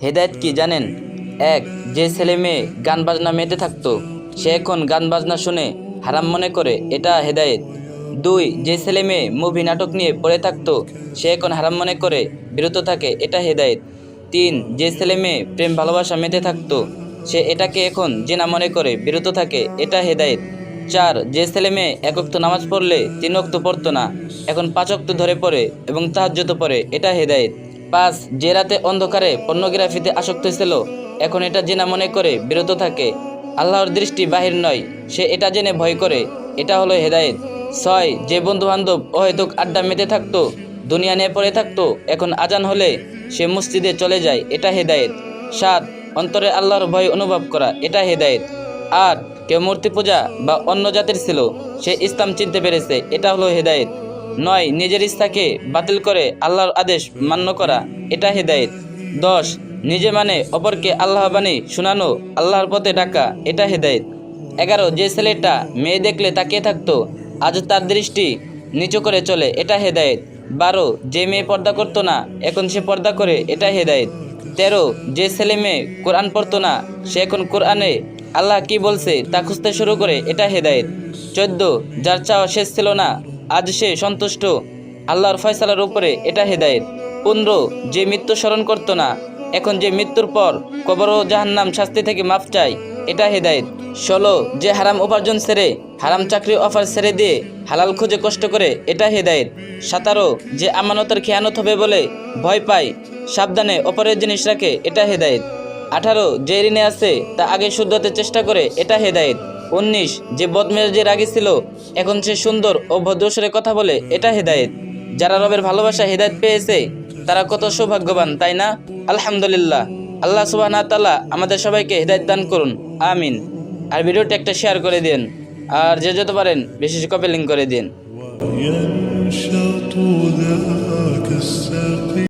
হেদায়েত কি জানেন? ১. যে ছেলে মেয়ে গান বাজনা মেতে থাকতো সে এখন গান বাজনা শুনে হারাম মনে করে, এটা হেদায়েত। ২. যে ছেলে মেয়ে মুভি নাটক নিয়ে পড়ে থাকতো সে এখন হারাম মনে করে বিরত থাকে, এটা হেদায়েত। ৩. যে ছেলে মেয়ে প্রেম ভালোবাসা মেতে থাকতো সে এটাকে এখন জিনা মনে করে বিরত থাকে, এটা হেদায়েত। ৪. যে ছেলে মেয়ে ১ ওয়াক্ত নামাজ পড়লে ৩ ওয়াক্ত পড়তো না এখন ৫ ওয়াক্ত ধরে পড়ে এবং তাহাজ্জুদ পড়ে, এটা হেদায়েত। ৫. যে রাতে অন্ধকারে পর্নোগ্রাফিতে আসক্ত ছিল এখন এটা জেনা মনে করে বিরত থাকে, আল্লাহর দৃষ্টি বাহির নয়, সে এটা জেনে ভয় করে, এটা হলো হেদায়েত। ৬. যে বন্ধু বান্ধব অহেতুক আড্ডা মেতে থাকতো দুনিয়া নিয়ে পড়ে থাকতো এখন আজান হলে সে মসজিদে চলে যায়, এটা হেদায়েত। ৭. অন্তরে আল্লাহর ভয় অনুভব করা, এটা হেদায়েত। ৮. কেউ মূর্তি পূজা বা অন্য জাতির ছিল সে ইসলাম চিনতে পেরেছে, এটা হলো হেদায়েত। ৯. নিজের ইচ্ছাকে বাতিল করে আল্লাহর আদেশ মান্য করা, এটা হেদায়েত। ১০. নিজে মানে অপরকে আল্লাহ বাণী শোনানো, আল্লাহর পথে ডাকা, এটা হেদায়েত। ১১. যে ছেলেটা মেয়ে দেখলে তাকিয়ে থাকতো আজ তার দৃষ্টি নিচু করে চলে, এটা হেদায়েত। ১২. যে মেয়ে পর্দা করতো না এখন সে পর্দা করে, এটা হেদায়েত। ১৩. যে ছেলে মেয়ে কোরআন পড়তো না সে এখন কোরআনে আল্লাহ কি বলছে তা খুঁজতে শুরু করে, এটা হেদায়েত। ১৪. যার চাওয়া শেষ ছিল না আজ সে সন্তুষ্ট আল্লাহর ফয়সালার উপরে, এটা হেদায়েত। ১৫. যে মৃত্যু স্মরণ করতো না এখন যে মৃত্যুর পর কবর ও জাহান্নাম শাস্তি থেকে মাফ চায়, এটা হেদায়েত। ১৬. যে হারাম উপার্জন ছেড়ে হারাম চাকরি অফার ছেড়ে দিয়ে হালাল খুঁজে কষ্ট করে, এটা হেদায়েত। ১৭. যে আমানতের খেয়ানত হবে বলে ভয় পায় সাবধানে অপরের জিনিস রাখে, এটা হেদায়েত। ১৮. যে ঋণে আছে তা আগে শুধরাতে চেষ্টা করে, এটা হেদায়েত। ১৯. যে বদমেজাজি রাগী ছিল এখন সে সুন্দর ও ভদ্রস্বরে কথা বলে, এটা হেদায়েত। যারা রবের ভালোবাসা হেদায়েত পেয়েছে তারা কত সৌভাগ্যবান, তাই না? আলহামদুলিল্লাহ। আল্লাহ সুবহানাহু ওয়া তাআলা আমাদের সবাইকে হেদায়েত দান করুন, আমিন। আর ভিডিওটি একটা শেয়ার করে দিন, আর যে যত পারেন বেশি কপি লিঙ্ক করে দিন।